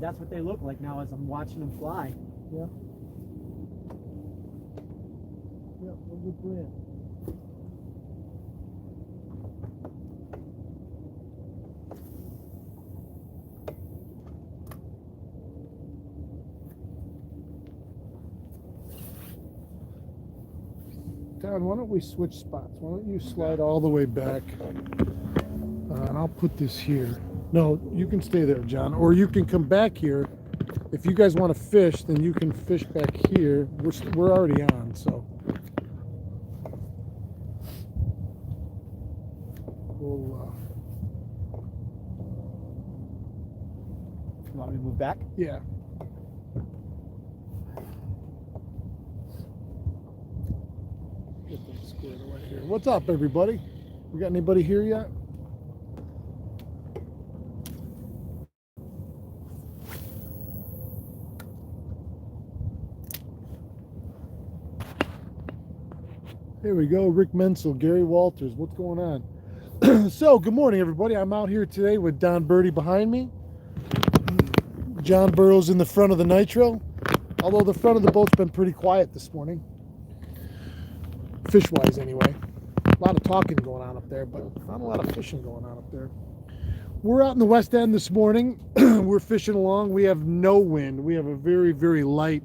that's what they look like now as I'm watching them fly. Yeah. Yeah, a good brand. Don, why don't we switch spots? Why don't you slide all the way back? And I'll put this here. No, you can stay there, John. Or you can come back here. If you guys want to fish, then you can fish back here. We're already on, so. We'll, You want me to move back? yeah. Get them squared away here. What's up, everybody? We got anybody here yet? There we go. Rick Menzel, Gary Walters. What's going on? So, good morning, everybody. I'm out here today with Don Birdie behind me. John Burrow's in the front of the Nitro. Although the front of the boat's been pretty quiet this morning. Fish-wise, anyway. A lot of talking going on up there, but not a lot of fishing going on up there. We're out in the West End this morning. We're fishing along. We have no wind. We have a very, very light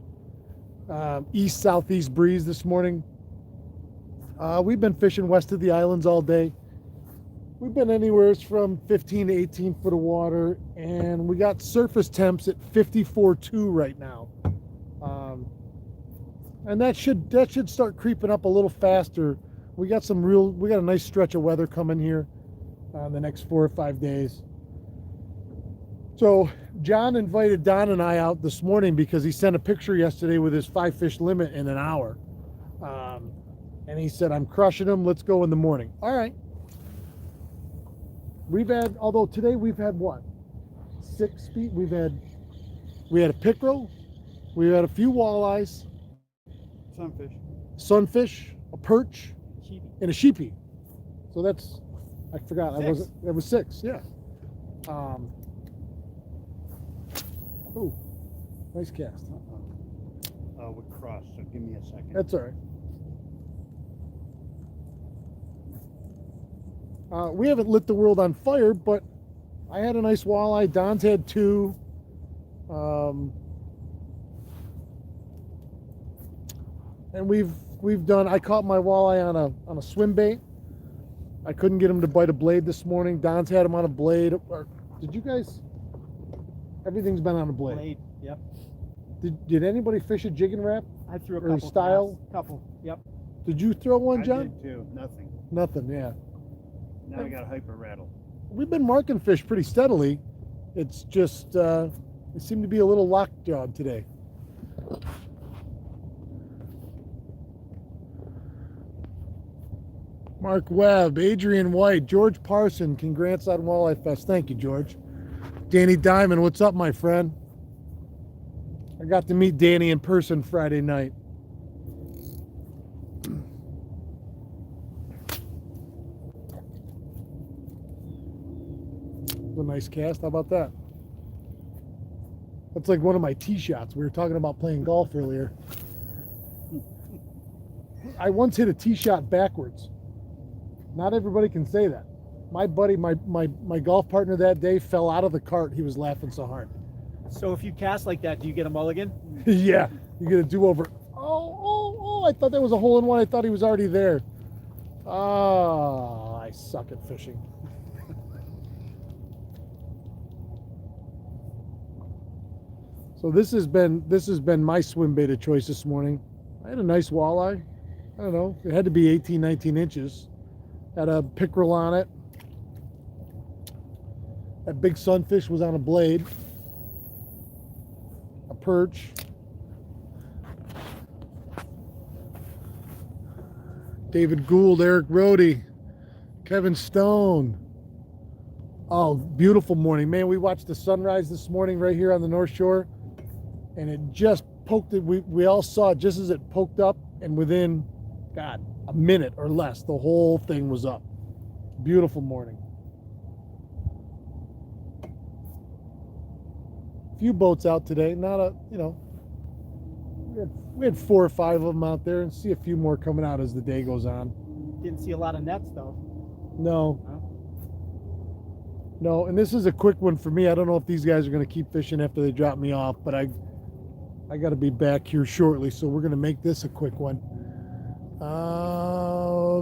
east-southeast breeze this morning. We've been fishing west of the islands all day. We've been anywhere from 15 to 18 foot of water, and we got surface temps at 54.2 right now. And that should start creeping up a little faster. We got a nice stretch of weather coming here the next 4 or 5 days. So John invited Don and I out this morning because he sent a picture yesterday with his 5 fish limit in an hour. And he said, I'm crushing them. Let's go in the morning. All right. Although today we've had what? 6 feet. We had a pickerel. We had a few walleyes. Sunfish, a perch, and a sheepy. So that's, I forgot. That was 6, yeah. Oh, nice cast. With cross, so give me a second. That's all right. We haven't lit the world on fire, but I had a nice walleye. Don's had 2. And I caught my walleye on a swim bait. I couldn't get him to bite a blade this morning. Don's had him on a blade. Did you guys? Everything's been on a blade. Blade, yep. Did anybody fish a jig and wrap? I threw a Or couple. style? Couple, yep. Did you throw one, John? I did too. Nothing. Nothing, yeah. Now I got a hyper rattle. We've been marking fish pretty steadily. It's just, it seemed to be a little lockjawed today. Mark Webb, Adrian White, George Parson, congrats on Walleye Fest. Thank you, George. Danny Diamond, what's up, my friend? I got to meet Danny in person Friday night. A nice cast. How about that? That's like one of my tee shots. We were talking about playing golf earlier. I once hit a tee shot backwards. Not everybody can say that. My buddy, my golf partner that day fell out of the cart. He was laughing so hard. So if you cast like that, do you get a mulligan? Yeah, you get a do-over. Oh, I thought that was a hole-in-one. I thought he was already there. Oh, I suck at fishing. So this has been my swim bait of choice this morning. I had a nice walleye. I don't know. It had to be 18, 19 inches. Had a pickerel on it. That big sunfish was on a blade. A perch. David Gould, Eric Rohde, Kevin Stone. Oh, beautiful morning. Man, we watched the sunrise this morning right here on the North Shore. And it just poked it. We all saw it just as it poked up. And within, God, a minute or less, the whole thing was up. Beautiful morning. few boats out today. Not a, you know, we had 4 or 5 of them out there, and see a few more coming out as the day goes on. Didn't see a lot of nets though. No, Huh? no, and this is a quick one for me. I don't know if these guys are going to keep fishing after they drop me off, but I got to be back here shortly, so we're going to make this a quick one.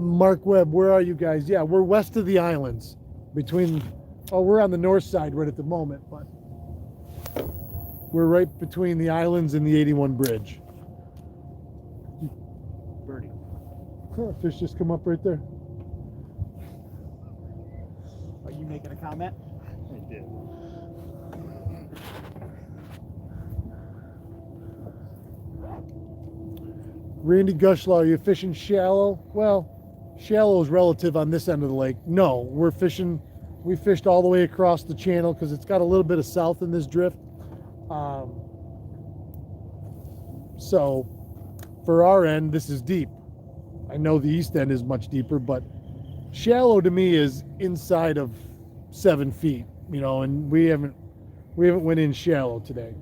Mark Webb, where are you guys? Yeah, we're west of the islands, between. Oh, we're on the north side right at the moment, but we're right between the islands and the 81 bridge. Birdie. Fish just come up right there. Are you making a comment? I did. Randy Gushlaw, are you fishing shallow? Well, shallow is relative on this end of the lake. No, we fished all the way across the channel because it's got a little bit of south in this drift. So for our end, this is deep. I know the east end is much deeper, but shallow to me is inside of 7 feet, you know, and we haven't went in shallow today.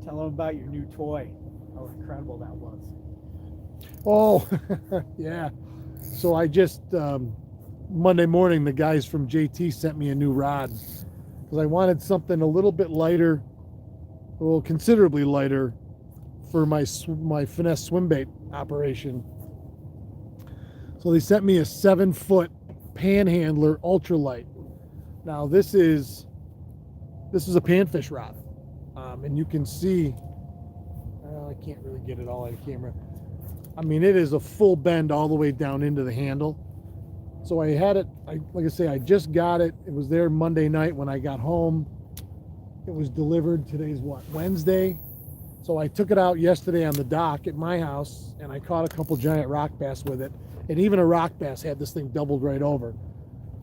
Tell them about your new toy. How incredible that was. Oh, yeah. So I just, Monday morning, the guys from JT sent me a new rod because I wanted something a little bit lighter, well, considerably lighter for my finesse swim bait operation. So they sent me a 7-foot panhandler ultralight. Now this is a panfish rod, and you can see. I can't really get it all on camera. I mean, it is a full bend all the way down into the handle. So I had it, like I say, I just got it. It was there Monday night when I got home. It was delivered, today's what, Wednesday? So I took it out yesterday on the dock at my house, and I caught a couple giant rock bass with it. And even a rock bass had this thing doubled right over.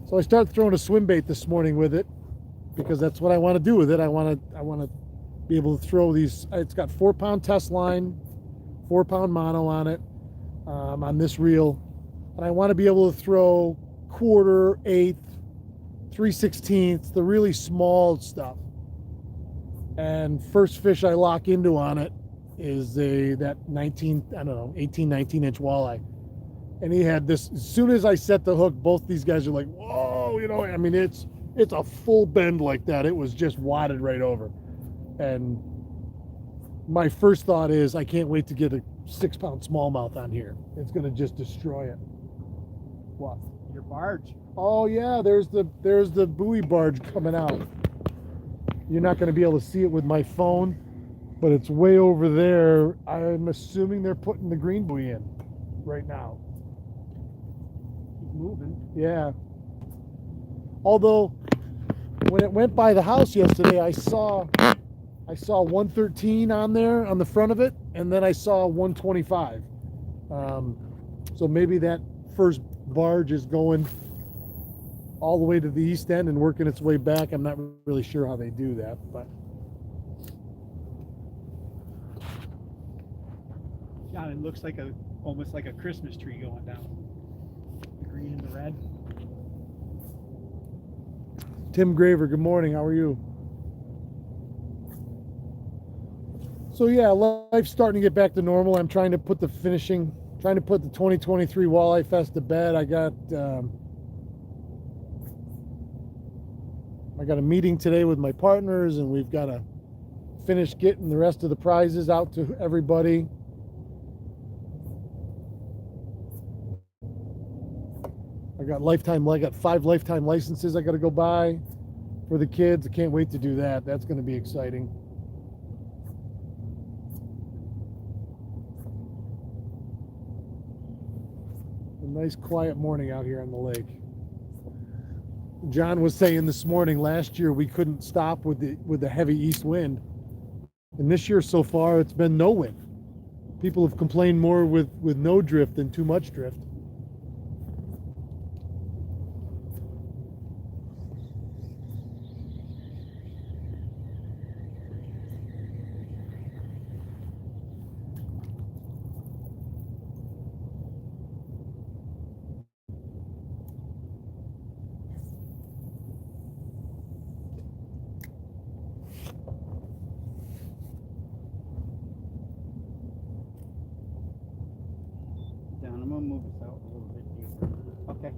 So I started throwing a swim bait this morning with it because that's what I want to do with it. I want to be able to throw these. It's got 4-pound test line, 4-pound mono on it, on this reel, and I want to be able to throw 1/4, 1/8, 3/16, the really small stuff. And first fish I lock into on it is that 18, 19 inch walleye. And he had this, as soon as I set the hook, both these guys are like, whoa, you know, I mean, it's a full bend like that. It was just wadded right over. And my first thought is, I can't wait to get a 6-pound smallmouth on here. It's going to just destroy it. What? Your barge. Oh yeah, there's the buoy barge coming out. You're not going to be able to see it with my phone, but it's way over there. I'm assuming they're putting the green buoy in right now. Keep moving. Yeah. Although, when it went by the house yesterday, I saw 113 on there on the front of it, and then I saw 125. So maybe that first barge is going all the way to the east end and working its way back. I'm not really sure how they do that, but John, it looks like almost like a Christmas tree going down. The green and the red. Tim Graver, good morning. How are you? So yeah, life's starting to get back to normal. I'm trying to put the 2023 Walleye Fest to bed. I got a meeting today with my partners, and we've got to finish getting the rest of the prizes out to everybody. I got 5 lifetime licenses I got to go buy for the kids. I can't wait to do that. That's going to be exciting. A nice quiet morning out here on the lake. John was saying this morning, last year we couldn't stop with the heavy east wind, and this year so far it's been no wind. People have complained more with no drift than too much drift. Okay.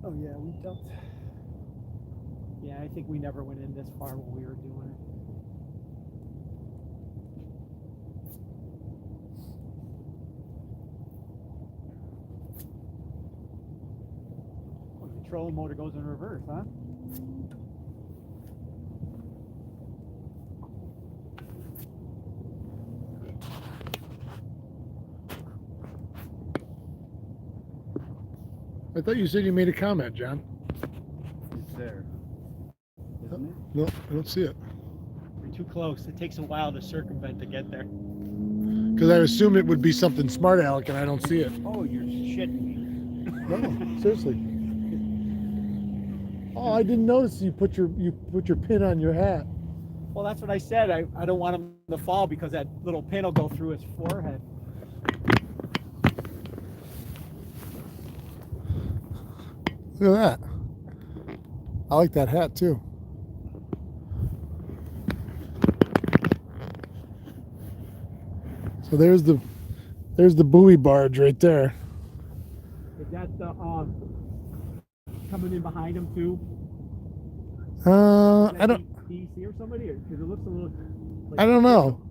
Oh yeah, we dumped. Yeah, I think we never went in this far when we were doing it. Well, the trolling motor goes in reverse, huh? I thought you said you made a comment, John. It's there. Isn't it? No, I don't see it. We're too close. It takes a while to circumvent to get there. Because I assumed it would be something smart, Alec, and I don't see it. Oh, you're shitting me. No, seriously. Oh, I didn't notice you put your pin on your hat. Well, that's what I said. I don't want him to fall because that little pin will go through his forehead. Look at that. I like that hat too. So there's the buoy barge right there. Is that the coming in behind him too? Is I that don't DC or somebody, because it looks a little. Like I don't know.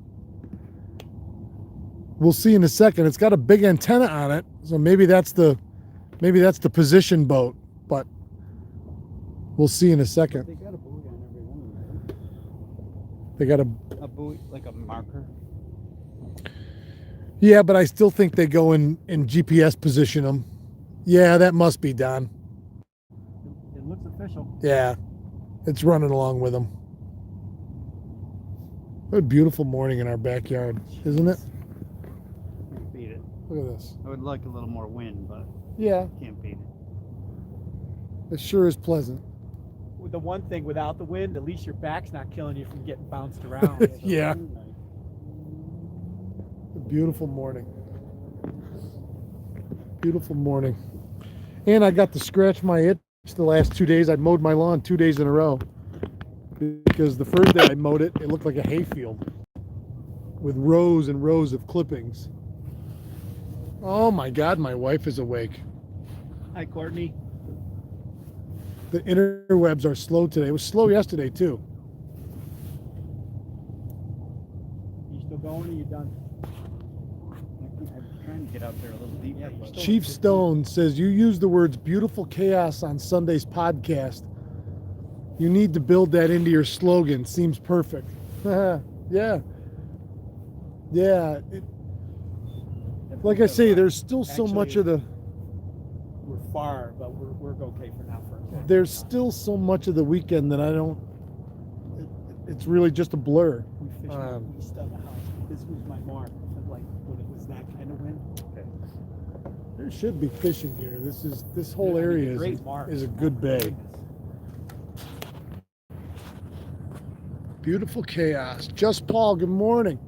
We'll see in a second. It's got a big antenna on it, so maybe that's the position boat, but we'll see in a second. They got a buoy on every one of them. They got A buoy, like a marker. Yeah, but I still think they go in GPS position them. Yeah, that must be Don. It looks official. Yeah, it's running along with them. What a beautiful morning in our backyard, isn't it? Can't beat it. Look at this. I would like a little more wind, but Yeah, can't beat it. it sure is pleasant. With the one thing, without the wind, at least your back's not killing you from getting bounced around. Yeah. A beautiful morning. Beautiful morning. And I got to scratch my itch the last 2 days. I mowed my lawn 2 days in a row. Because the first day I mowed it, it looked like a hayfield with rows and rows of clippings. Oh my God, my wife is awake. Hi, Courtney. The interwebs are slow today. It was slow yesterday too. You still going or you done? I'm trying to get out there a little deeper. Yeah, you're but still- Chief Stone says, you use the words beautiful chaos on Sunday's podcast. You need to build that into your slogan. Seems perfect. Yeah. Yeah. Like I say, there's still so Actually, much of the We're far, but we're okay for now. there's still so much of the weekend that I don't it's really just a blur. We fished east of the house. This was my mark of like when it was that kind of wind. There should be fishing here. This whole Yeah, I mean, area great mark. is a good bay. Goodness. Beautiful chaos. Just Paul, good morning.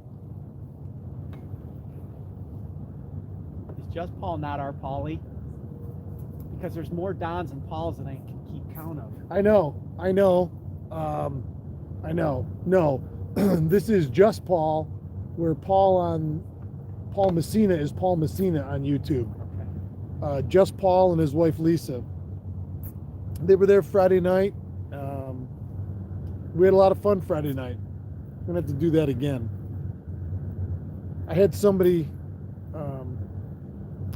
Is Just Paul not our Paulie? Because there's more Dons and Pauls than I can keep count of. I know. No, this is Just Paul, where Paul Messina is Paul Messina on YouTube. Just Paul and his wife Lisa. They were there Friday night. We had a lot of fun Friday night. We're gonna have to do that again. I had somebody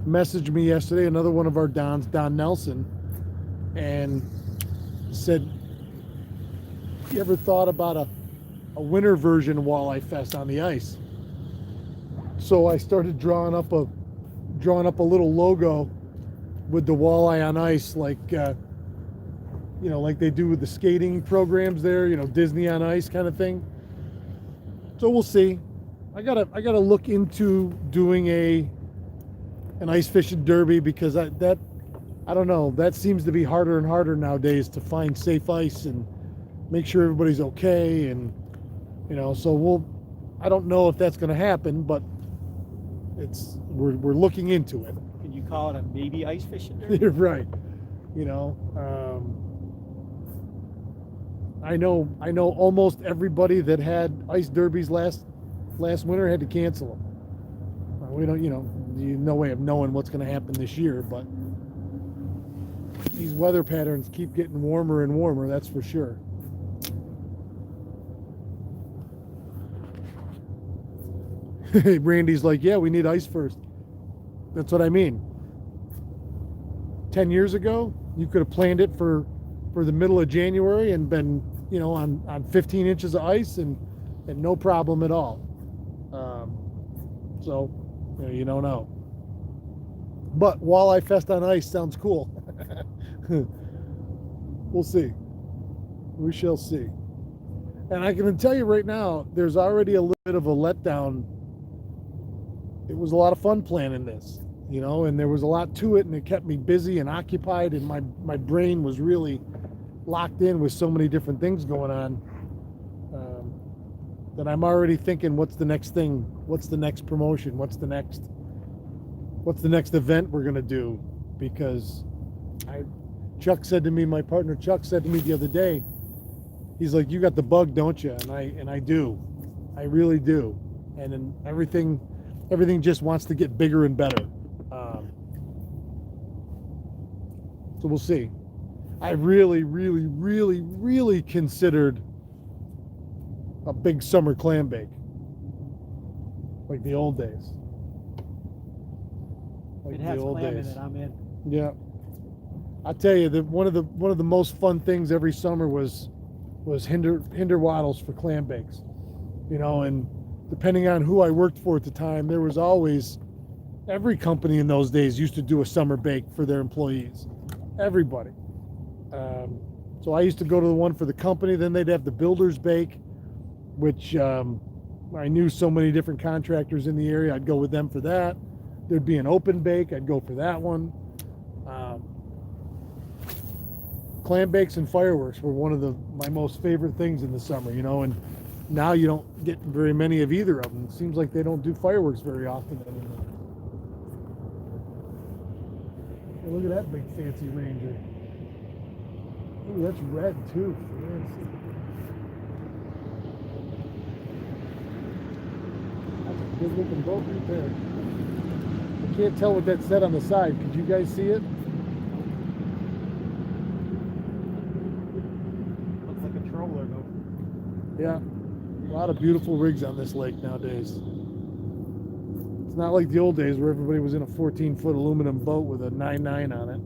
message me yesterday, another one of our Dons, Don Nelson, and said, you ever thought about a winter version of Walleye Fest on the ice? So I started drawing up a little logo with the walleye on ice, like like they do with the skating programs there, Disney on Ice kind of thing. So we'll see. I gotta look into doing an ice fishing derby, because I don't know, that seems to be harder and harder nowadays to find safe ice and make sure everybody's okay, and so I don't know if that's going to happen, but we're looking into it. Can you call it a maybe ice fishing derby? You're right. I know almost everybody that had ice derbies last winter had to cancel them. we don't, no way of knowing what's going to happen this year, but these weather patterns keep getting warmer and warmer, that's for sure. Randy's like, yeah, we need ice first. That's what I mean. 10 years ago, you could have planned it for the middle of January and been, on 15 inches of ice and no problem at all. So, you don't know. But Walleye Fest on ice sounds cool. We'll see. We shall see. And I can tell you right now, there's already a little bit of a letdown. It was a lot of fun planning this, and there was a lot to it, and it kept me busy and occupied, and my brain was really locked in with so many different things going on, that I'm already thinking, what's the next thing? What's the next promotion? What's the next event we're going to do? Because Chuck said to me, my partner Chuck said to me the other day, he's like, you got the bug, don't you? And I do. I really do. And then everything just wants to get bigger and better. So we'll see. I really, really, really, really considered a big summer clam bake, like the old days. It has clam in it, I'm in. Yeah, I tell you that one of the most fun things every summer was hinder waddles for clam bakes, and depending on who I worked for at the time, there was always, every company in those days used to do a summer bake for their employees. Everybody. So I used to go to the one for the company. Then they'd have the builder's bake, which I knew so many different contractors in the area. I'd go with them for that. There'd be an open bake. I'd go for that one. Clam bakes and fireworks were one of my most favorite things in the summer, and now you don't get very many of either of them. It seems like they don't do fireworks very often anymore. Hey, look at that big fancy Ranger. Ooh, that's red too. Fancy. That's a good looking boat right there. I can't tell what that said on the side. Could you guys see it? Looks like a troller though. Yeah. A lot of beautiful rigs on this lake nowadays. It's not like the old days where everybody was in a 14-foot aluminum boat with a 9.9 on it.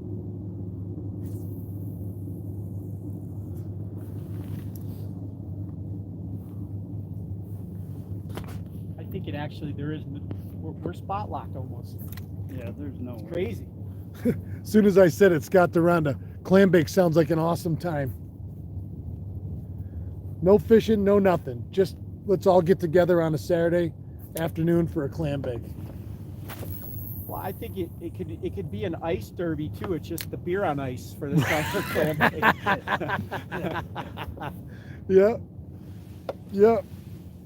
I think it actually, we're spot locked almost. Yeah, there's no way. Crazy. As soon as I said it, Scott Duranda, clam bake sounds like an awesome time. No fishing, no nothing. Just let's all get together on a Saturday afternoon for a clam bake. Well, I think it could be an ice derby too. It's just the beer on ice for the summer clam bake. Yeah. Yeah.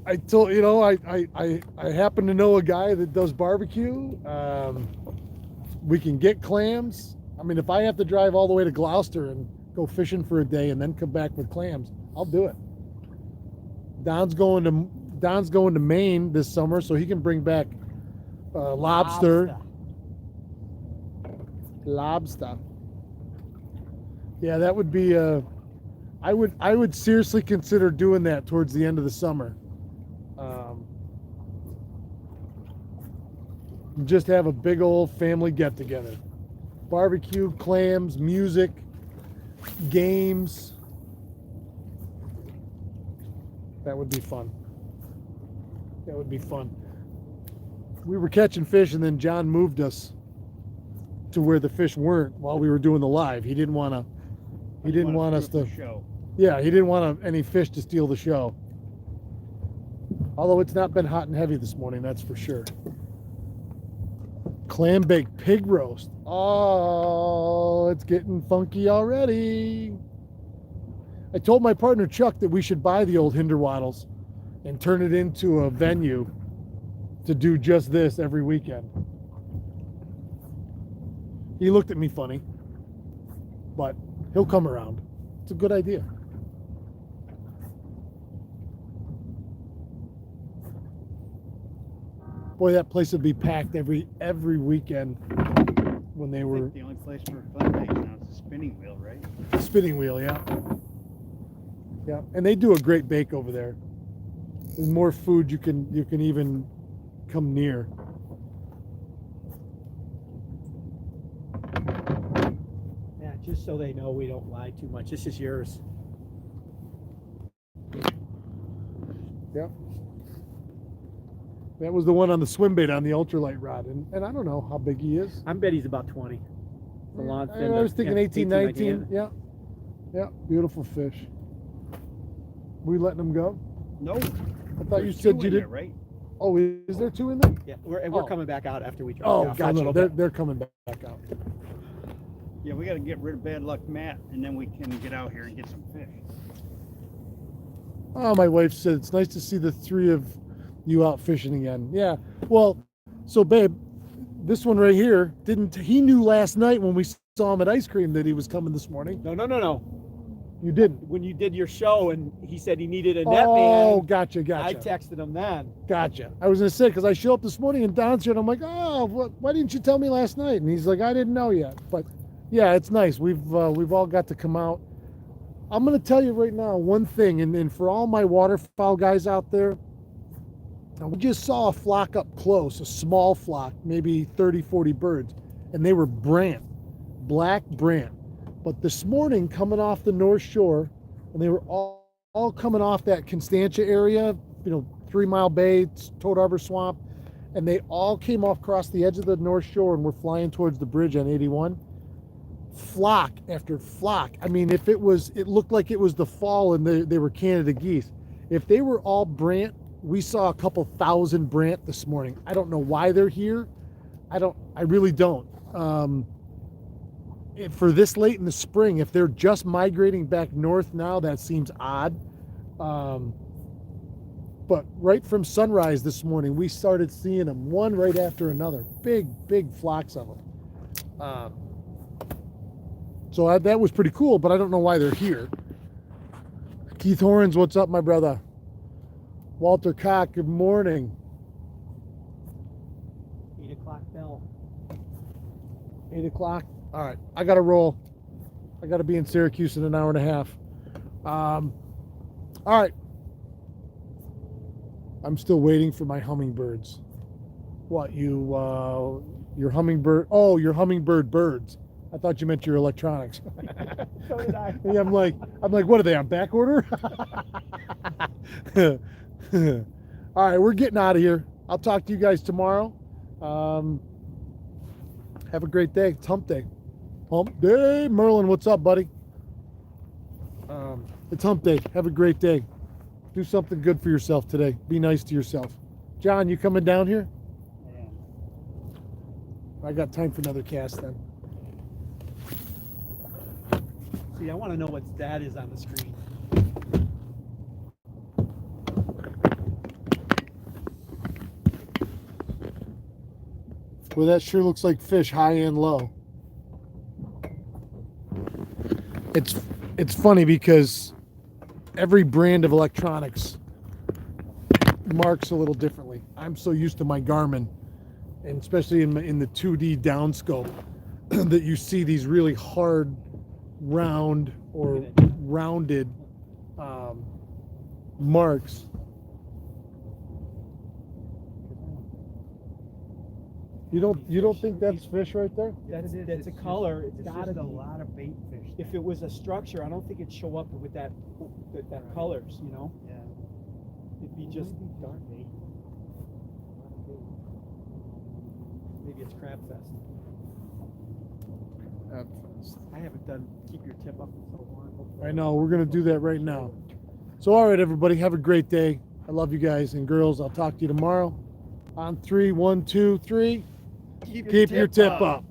I told I happen to know a guy that does barbecue. We can get clams. I mean, if I have to drive all the way to Gloucester and go fishing for a day and then come back with clams, I'll do it. Don's going to Maine this summer, so he can bring back lobster. Yeah, that would be I would seriously consider doing that towards the end of the summer. Just have a big old family get together. Barbecue, clams, music, games. That would be fun. That would be fun. We were catching fish and then John moved us to where the fish weren't while we were doing the live. He didn't want us to show. Yeah, he didn't want any fish to steal the show. Although it's not been hot and heavy this morning, that's for sure. Clam baked pig roast. Oh, it's getting funky already. I told my partner Chuck that we should buy the old hinder waddles and turn it into a venue to do just this every weekend. He looked at me funny, but he'll come around. It's a good idea. Boy, that place would be packed every weekend when they I were think the only place for fun days now is the spinning wheel, right? spinning wheel. Yeah, yeah, and they do a great bake over there. There's more food you can even come near. Yeah, just so they know we don't lie too much. This is yours. Yep. That was the one on the swim bait on the ultralight rod, and I don't know how big he is. I bet he's about 20. The long, I was thinking 18, 19. yeah. Yeah, beautiful fish. We letting them go? No. I thought you There's said two you in did. there, right? Oh, is there two in there? Yeah, we're Oh. coming back out after we drop Oh, you off for a gotcha. little They're, bit. they're coming back out. Yeah, we got to get rid of bad luck Matt, and then we can get out here and get some fish. Oh, my wife said it's nice to see the three of you out fishing again. Yeah. Well, so babe, this one right here he knew last night when we saw him at ice cream that he was coming this morning. No. You didn't. When you did your show and he said he needed a net Oh, man, gotcha. I texted him then. Gotcha. I was gonna say because I show up this morning and Don's here and I'm like, oh, why didn't you tell me last night? And he's like, I didn't know yet. But yeah, it's nice. We've all got to come out. I'm gonna tell you right now one thing, and for all my waterfowl guys out there, we just saw a flock up close, a small flock, maybe 30, 40 birds, and they were brant, black brant. But this morning, coming off the North Shore, and they were all coming off that Constantia area, 3 Mile Bay, Toad Harbor Swamp, and they all came off across the edge of the North Shore and were flying towards the bridge on 81. Flock after flock. I mean, it looked like it was the fall and they were Canada geese. If they were all brant, we saw a couple thousand brant this morning. I don't know why they're here. I really don't. For this late in the spring, if they're just migrating back north now, that seems odd. But right from sunrise this morning, we started seeing them one right after another. Big flocks of them. So that was pretty cool, but I don't know why they're here. Keith Horns, what's up, my brother? Walter Cock, good morning. 8 o'clock bell. 8 o'clock. All right, I got to roll. I got to be in Syracuse in an hour and a half. All right. I'm still waiting for my hummingbirds. What, your hummingbird? Oh, your hummingbird birds. I thought you meant your electronics. So did I. Yeah, I'm like, what are they on back order? All right, we're getting out of here. I'll talk to you guys tomorrow. Have a great day. It's hump day. Hump day. Merlin, what's up, buddy? It's hump day. Have a great day. Do something good for yourself today. Be nice to yourself. John, you coming down here? Yeah. I got time for another cast then. See, I want to know what that is on the screen. Well, that sure looks like fish, high and low. It's funny because every brand of electronics marks a little differently. I'm so used to my Garmin, and especially in the 2D downscope, that you see these really hard, round or rounded marks. You don't think that's fish right there? That's a color. It's It's gotta just a be. lot of bait fish. If it was a structure, I don't think it'd show up with that colors. Yeah. It'd be just dark bait. Maybe it's crab fest. I haven't done keep your tip up in so long. I know, we're going to do that right now. So, all right, everybody, have a great day. I love you guys and girls. I'll talk to you tomorrow. On 3, 1, 2, 3. Keep your tip up.